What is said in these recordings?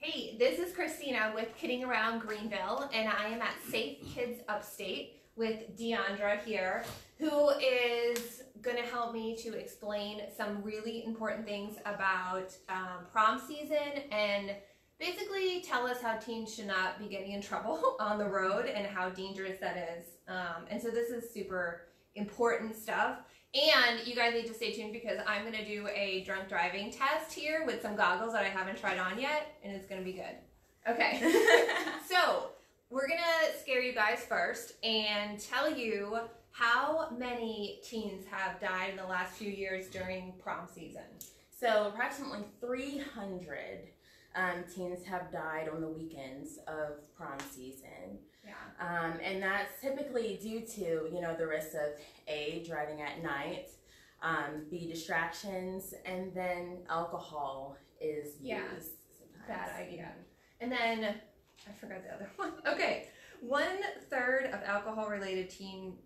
Hey, this is Christina with Kidding Around Greenville, and I am at Safe Kids Upstate with Deandra here, who is going to help me to explain some really important things about prom season and basically tell us how teens should not be getting in trouble on the road and how dangerous that is. And so this is super important stuff. And you guys need to stay tuned because I'm going to do a drunk driving test here with some goggles that I haven't tried on yet, and it's going to be good. Okay, so we're going to scare you guys first and tell you how many teens have died in the last few years during prom season. So approximately 300 teens have died on the weekends of prom season. Yeah. And that's typically due to, the risks of A, driving at night, B, distractions, and then alcohol is used sometimes. Bad idea. And then, I forgot the other one. Okay, 1/3 of alcohol-related teen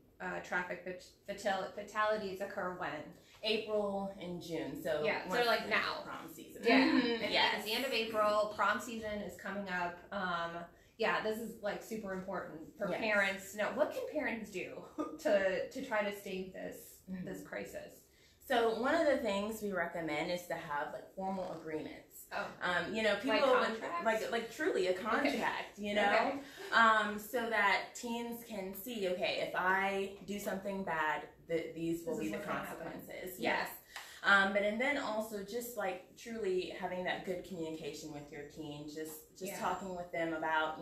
traffic fatalities occur when? April and June. So yeah, so like now. Prom season. Yeah. Yes. It's the end of April. Prom season is coming up. Yeah, this is like super important for parents to know. What can parents do to try to stave this crisis? So one of the things we recommend is to have like formal agreements. Oh. People like truly a contract, Okay. So that teens can see, okay, if I do something bad, these will be the consequences. Yes. And then also just like truly having that good communication with your teen, just talking with them about,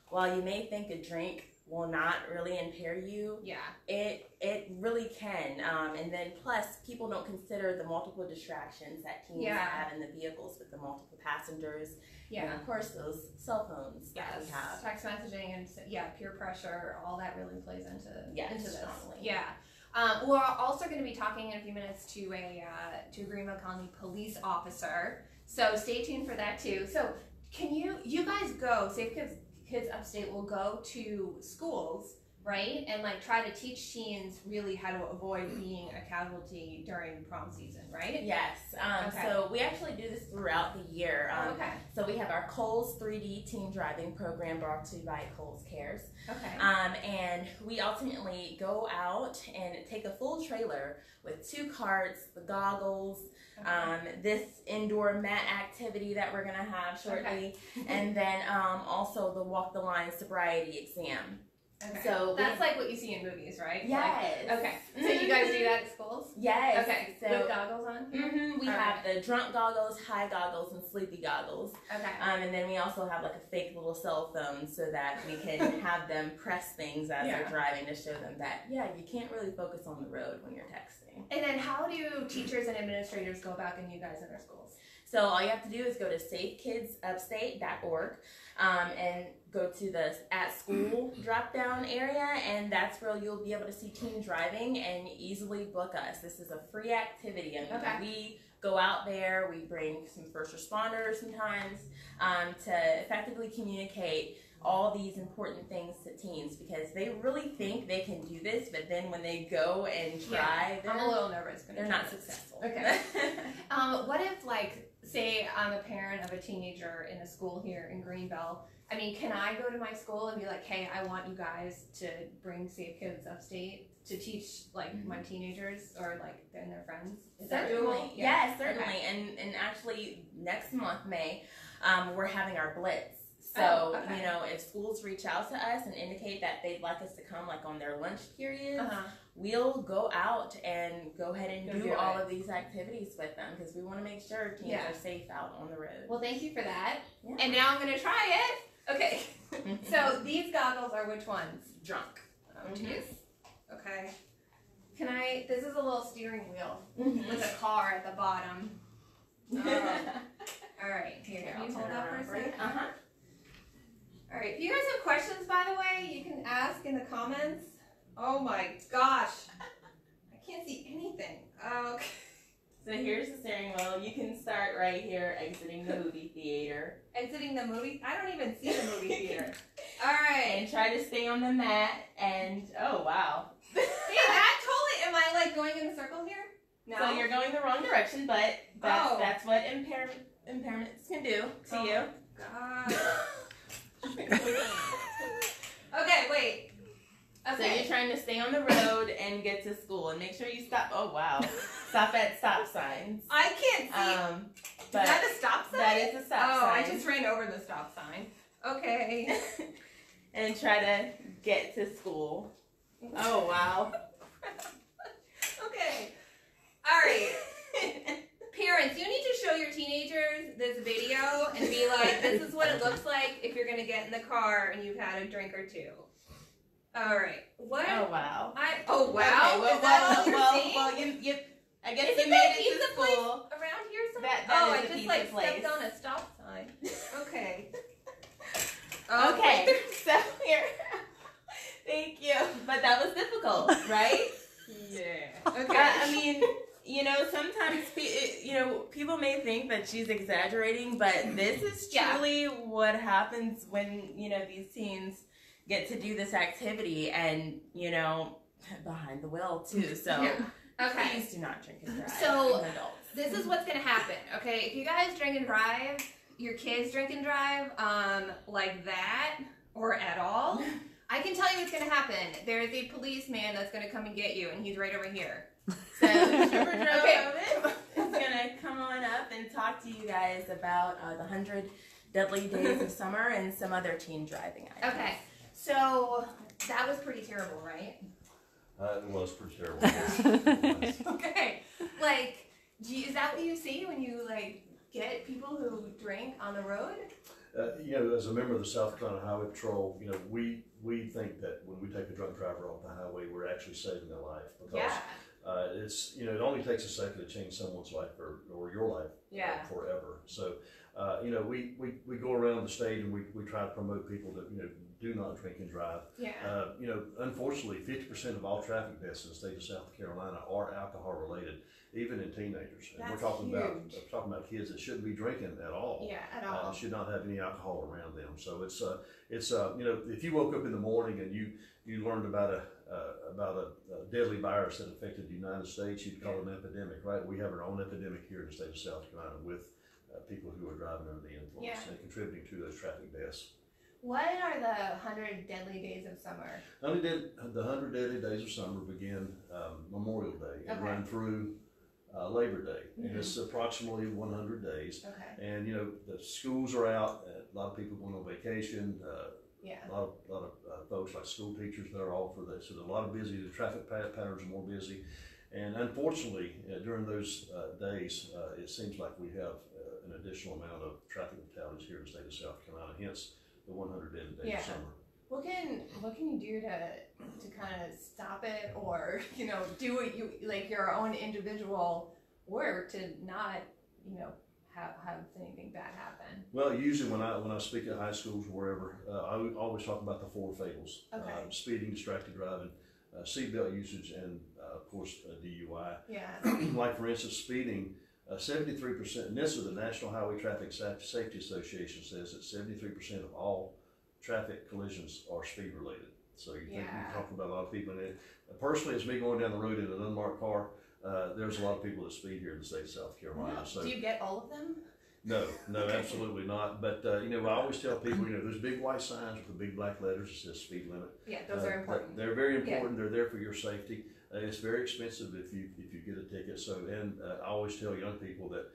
while you may think a drink will not really impair you, it really can. And then plus people don't consider the multiple distractions that teens have in the vehicles with the multiple passengers. Yeah. And of course those cell phones that we have. Text messaging and peer pressure, all that really plays into this. Strongly. Yeah. We're also going to be talking in a few minutes to a Greenville County police officer. So stay tuned for that too. So can you guys go, Safe Kids Upstate will go to schools, right? And like try to teach teens really how to avoid being a casualty during prom season, right? Yes. So we actually do this throughout the year. So we have our Kohl's 3D Teen Driving Program brought to you by Kohl's Cares. Okay. And we ultimately go out and take a full trailer with 2 carts, the goggles, this indoor mat activity that we're going to have shortly, and then also the walk the line sobriety exam. Okay. So that's like what you see in movies, right? Yes. Like, okay. So you guys do that at schools? Yes. Okay. So, with goggles on? We have the drunk goggles, high goggles, and sleepy goggles. Okay. And then we also have like a fake little cell phone so that we can have them press things as they're driving to show them that, you can't really focus on the road when you're texting. And then how do teachers and administrators go about getting you guys in their schools? So all you have to do is go to safekidsupstate.org and go to the at school drop down area, and that's where you'll be able to see teen driving and easily book us. This is a free activity. We go out there, we bring some first responders sometimes to effectively communicate all these important things to teens because they really think they can do this, but then when they go and try, I'm a little nervous. They're not successful. Okay. What if, like, say I'm a parent of a teenager in a school here in Greenville? I mean, can I go to my school and be like, hey, I want you guys to bring Safe Kids Upstate to teach, like, my teenagers or, like, and their friends? Is that doable? Yes, certainly. Okay. And actually, next month, May, we're having our Blitz. So, if schools reach out to us and indicate that they'd like us to come, like, on their lunch periods, we'll go out and go ahead and do all of these activities with them because we want to make sure teens are safe out on the road. Well, thank you for that. Yeah. And now I'm going to try it. Okay. So these goggles are which ones? Drunk. Oh, geez. Okay. This is a little steering wheel with a car at the bottom. All right. Here, can you hold up for a second? All right. If you guys have questions, by the way, you can ask in the comments. Oh my gosh. I can't see anything. Okay. So here's the steering wheel. You can start right here, exiting the movie theater. Exiting the movie? I don't even see the movie theater. All right. And try to stay on the mat and, oh wow. Hey, that totally, am I like going in a circle here? No. So you're going the wrong direction, but that's what impairments can do to you. God. Okay, wait. Okay. So you're trying to stay on the road and get to school and make sure you stop. Oh wow, stop at stop signs. I can't see. Is that a stop sign? That is a stop sign. Oh, I just ran over the stop sign. Okay. And try to get to school. Oh wow. Okay. All right. Parents, you need to show your teenagers this video and be like, this is what it looks like if you're going to get in the car and you've had a drink or two. All right. What? Oh wow. Oh wow. Okay, is that all you're saying? well, you. I guess Isn't you there made a it pizza to place school. around here somewhere? That I is a just pizza like place. stepped on a stop sign. Okay. Okay. So here. Thank you. But that was difficult, right? Yeah. Okay. I mean, you know, sometimes people may think that she's exaggerating, but this is truly what happens when these teens get to do this activity, and behind the wheel too. So Okay. please do not drink and drive. So, as adults. This is what's gonna happen, okay? If you guys drink and drive, your kids drink and drive, like that, or at all, I can tell you what's gonna happen. There's a policeman that's gonna come and get you, and he's right over here. So Trooper Joe is gonna come on up and talk to you guys about the 100 Deadly Days of Summer and some other teen driving items. Okay, so that was pretty terrible, right? It was pretty terrible. Okay, like, is that what you see when you get people who drink on the road? As a member of the South Carolina Highway Patrol, we think that when we take a drunk driver off the highway, we're actually saving their life, because it's it only takes a second to change someone's life or your life forever. So we go around the state and we try to promote people that do not drink and drive. Unfortunately, 50% of all traffic deaths in the state of South Carolina are alcohol related, even in teenagers. And That's we're talking huge. about kids that shouldn't be drinking at all. Yeah, at all. Should not have any alcohol around them. So it's if you woke up in the morning and you learned about a deadly virus that affected the United States, you'd call it an epidemic, right? We have our own epidemic here in the state of South Carolina with people who are driving under the influence and contributing to those traffic deaths. What are the 100 Deadly Days of Summer? The 100 Deadly Days of Summer begin Memorial Day and run through Labor Day, and it's approximately 100 days. Okay. And the schools are out. A lot of people going on vacation. A lot of folks like school teachers that are off for that. So there's a lot of busy. The traffic patterns are more busy, and unfortunately, during those days, it seems like we have an additional amount of traffic fatalities here in the state of South Carolina. Hence the 100 Deadly Days of Summer. What can you do to kind of stop it, or do what you your own individual work to not have anything bad happen? Well, usually when I speak at high schools or wherever, I always talk about the 4 fables: speeding, distracted driving, seatbelt usage, and of course DUI. Yeah. Like for instance, speeding. 73%, and this is the National Highway Traffic Safety Association says that 73% of all traffic collisions are speed related. So you talk about a lot of people in it. Personally, it's me going down the road in an unmarked car. There's a lot of people that speed here in the state of South Carolina. Wow. So do you get all of them? No, absolutely not. But I always tell people, those big white signs with the big black letters that says speed limit. Yeah, those are important. They're very important. They're there for your safety. It's very expensive if you get a ticket. So, and I always tell young people that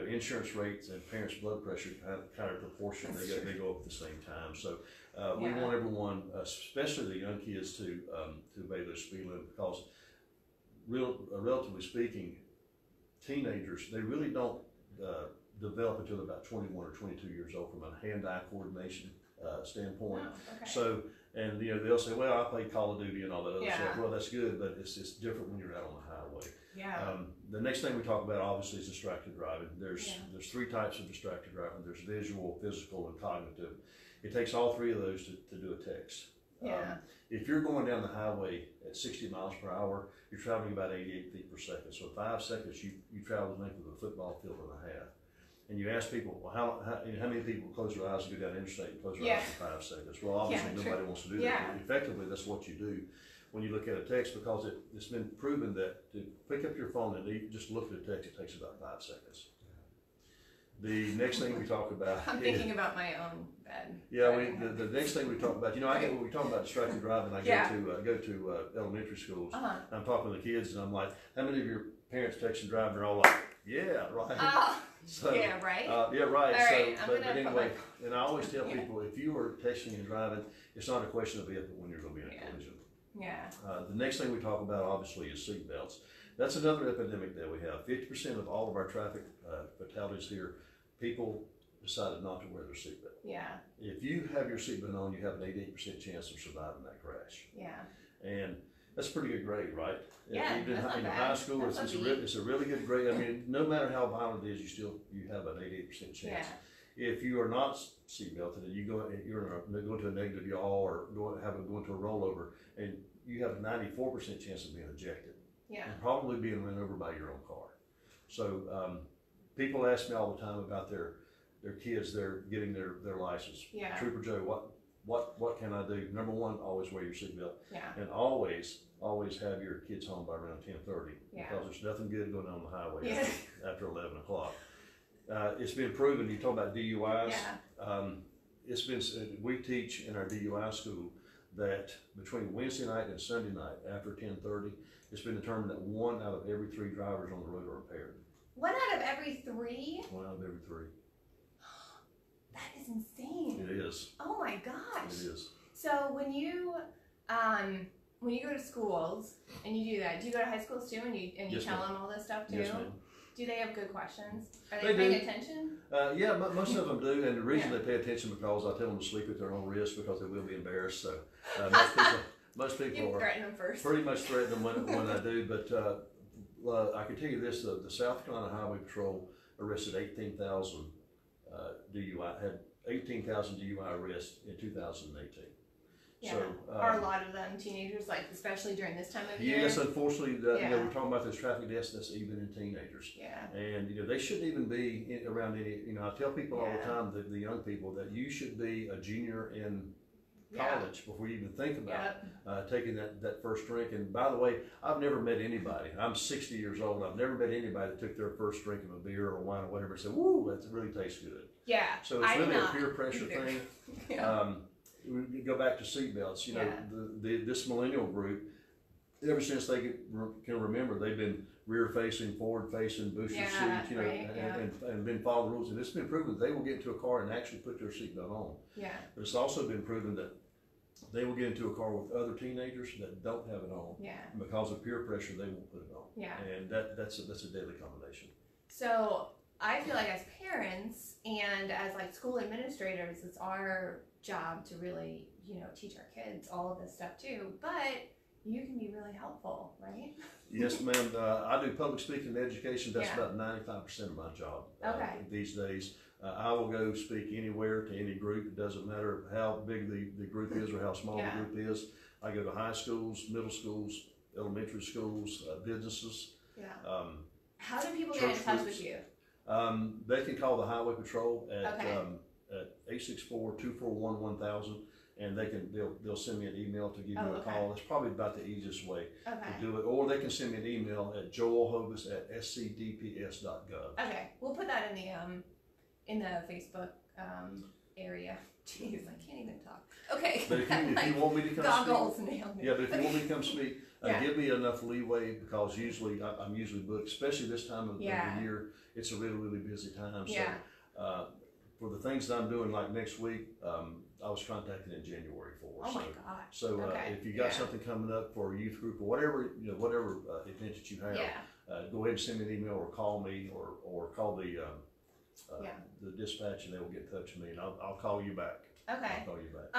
insurance rates and parents' blood pressure kind of proportion. They go up at the same time. So we want everyone, especially the young kids, to obey those speed limit, because relatively speaking, teenagers, they really don't develop until they're about 21 or 22 years old from a hand-eye coordination standpoint. Oh, okay. So, and they'll say, well, I played Call of Duty and all that other stuff. Well, that's good, but it's different when you're out on the highway. Yeah. The next thing we talk about obviously is distracted driving. There's 3 types of distracted driving. There's visual, physical, and cognitive. It takes all 3 of those to do a text. If you're going down the highway at 60 miles per hour, you're traveling about 88 feet per second. So 5 seconds, you travel the length of a football field and a half. And you ask people, well, how many people close their eyes and go down the interstate and close their eyes for 5 seconds? Well, obviously nobody wants to do that. But effectively, that's what you do when you look at a text, because it's been proven that to pick up your phone and just look at a text, it takes about 5 seconds. The next thing we talk about. I'm thinking about my own bed. Yeah, the next thing we talk about, when we talk about distracted driving, I go to elementary schools. I'm talking to the kids, and I'm like, how many of your parents text and drive? They're all like, yeah, right. So, yeah, right. Yeah, right. All right, but anyway, and I always tell people, if you are texting and driving, it's not a question of if, but when you're going to be in a collision. Yeah. The next thing we talk about, obviously, is seat belts. That's another epidemic that we have. 50% of all of our traffic fatalities here, people decided not to wear their seatbelt. Yeah. If you have your seatbelt on, you have an 88% chance of surviving that crash. Yeah. And that's a pretty good grade, right? Yeah. Even in high school, it's a really good grade. I mean, no matter how violent it is, you have an 88% chance. Yeah. If you are not seatbelted and you're going to a negative yaw or go into a rollover, and you have a 94% chance of being ejected. Yeah. And probably being run over by your own car. So people ask me all the time about their kids. They're getting their license. Yeah. Trooper Joe, what can I do? Number one, always wear your seatbelt. Yeah. And always have your kids home by around 10:30. Yeah. Because there's nothing good going on the highway after 11 o'clock. It's been proven. You talk about DUIs. Yeah. We teach in our DUI school that between Wednesday night and Sunday night after 10:30, it's been determined that 1 out of every 3 drivers on the road are impaired. 1 out of every 3? 1 out of every 3. That is insane. It is. Oh my gosh. It is. So when you go to schools and you do that, do you go to high schools too and you Yes, tell ma'am. them all this stuff too? Yes, ma'am. Do they have good questions? Are They they paying do. attention? Yeah, most of them do, and the reason they pay attention because I tell them to sleep at their own risk because they will be embarrassed. So most people You are threaten them first. pretty much threaten them when I do. But I can tell you this: the South Carolina Highway Patrol arrested 18,000 DUI, had 18,000 DUI arrests in 2018. Yeah. So, are a lot of them teenagers, like especially during this time of year? Yes, unfortunately, we're talking about those traffic deaths. That's even in teenagers. Yeah. And they shouldn't even be around any. I tell people all the time, the young people, that you should be a junior in college before you even think about taking that first drink. And by the way, I've never met anybody. I'm 60 years old. I've never met anybody that took their first drink of a beer or wine or whatever and said, "Woo, that really tastes good." Yeah. So it's really a peer pressure thing. Yeah. We go back to seatbelts. This millennial group, ever since they can remember, they've been rear-facing, forward-facing, booster seats, and been following the rules. And it's been proven that they will get into a car and actually put their seatbelt on. Yeah. But it's also been proven that they will get into a car with other teenagers that don't have it on. Yeah. And because of peer pressure, they won't put it on. Yeah. And that's a deadly combination. So I feel like as parents and as like school administrators, it's our job to really, teach our kids all of this stuff too. But you can be really helpful, right? Yes, ma'am. I do public speaking and education. That's about 95% of my job these days. I will go speak anywhere to any group. It doesn't matter how big the group is or how small the group is. I go to high schools, middle schools, elementary schools, businesses. Yeah. How do people get in touch with you? They can call the Highway Patrol at 864-241-1000, and they'll send me an email to give you a call. It's probably about the easiest way to do it. Or they can send me an email at joelhovis@scdps.gov. Okay, we'll put that in the Facebook area. Jeez, I can't even talk. Okay. But if you want me to come goggles speak, nailed me. but if you want me to come speak, give me enough leeway because usually I'm usually booked, especially this time of the year. It's a really, really busy time. So for the things that I'm doing, like next week, I was contacted in January for. Oh my gosh. So if you got something coming up for a youth group or whatever event that you have, go ahead and send me an email or call me or call the dispatch and they will get in touch with me and I'll call you back. Okay. I'll call you back.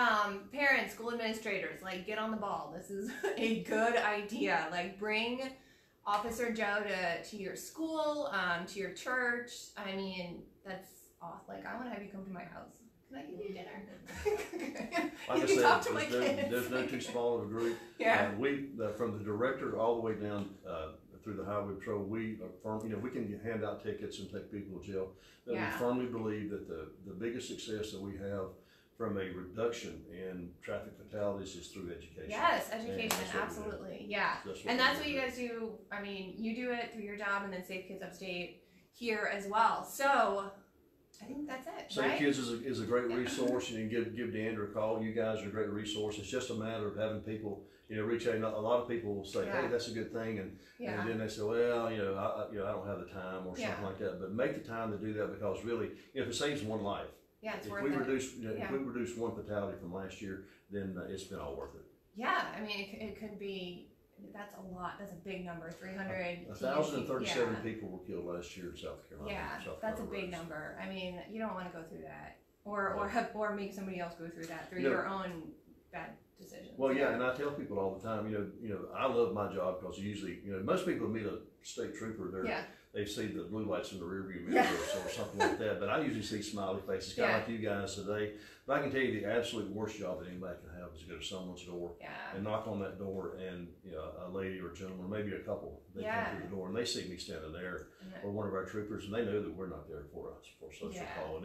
Parents, school administrators, get on the ball. This is a good idea. Bring Officer Joe to your school, to your church. I mean, that's awesome. I want to have you come to my house. Can I give you dinner? Like I said, there's no too small of a group. Yeah. We from the director all the way down through the Highway Patrol, we can hand out tickets and take people to jail. But we firmly believe that the biggest success that we have from a reduction in traffic fatalities is through education. Yes, education, absolutely. Yeah. And that's what you guys do. I mean, you do it through your job and then Safe Kids Upstate here as well. So I think that's it. Safe right? Kids is a great resource. You can give Deandra a call. You guys are a great resource. It's just a matter of having people, reach out. A lot of people will say, "Hey, that's a good thing," and then they say, "Well, I don't have the time," or something like that. But make the time to do that, because really, if it saves one life, it's if worth we it. if we reduce one fatality from last year, then it's been all worth it. Yeah, I mean, it could be. That's a lot. That's a big number. 300. 1,037 people were killed last year in South Carolina. Yeah, that's a big number. I mean, you don't want to go through that, or make somebody else go through that through your own bad decisions. Well, yeah, and I tell people all the time, I love my job, because usually, most people meet a state trooper, they see the blue lights in the rearview mirror or something like that. But I usually see smiley faces, kind of like you guys today. But I can tell you the absolute worst job that anybody can have is to go to someone's door and knock on that door, and a lady or a gentleman, or maybe a couple, they come through the door and they see me standing there, or one of our troopers, and they know that we're not there for social call,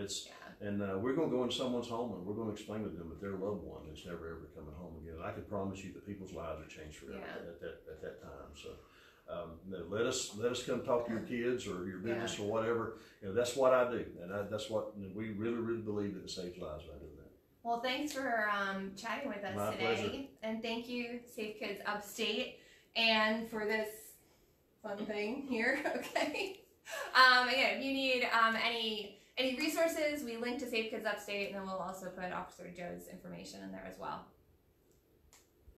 and we're going to go into someone's home, and we're going to explain to them that their loved one is never ever coming home again. And I can promise you that people's lives are changed forever at that time. So. Let us come talk to your kids or your business or whatever. That's what I do, and that's what we really believe that it saves lives by doing that. Well, thanks for chatting with us My today, pleasure. And thank you, Safe Kids Upstate, and for this fun thing here. Okay. Again, if you need any resources, we link to Safe Kids Upstate, and then we'll also put Officer Joe's information in there as well.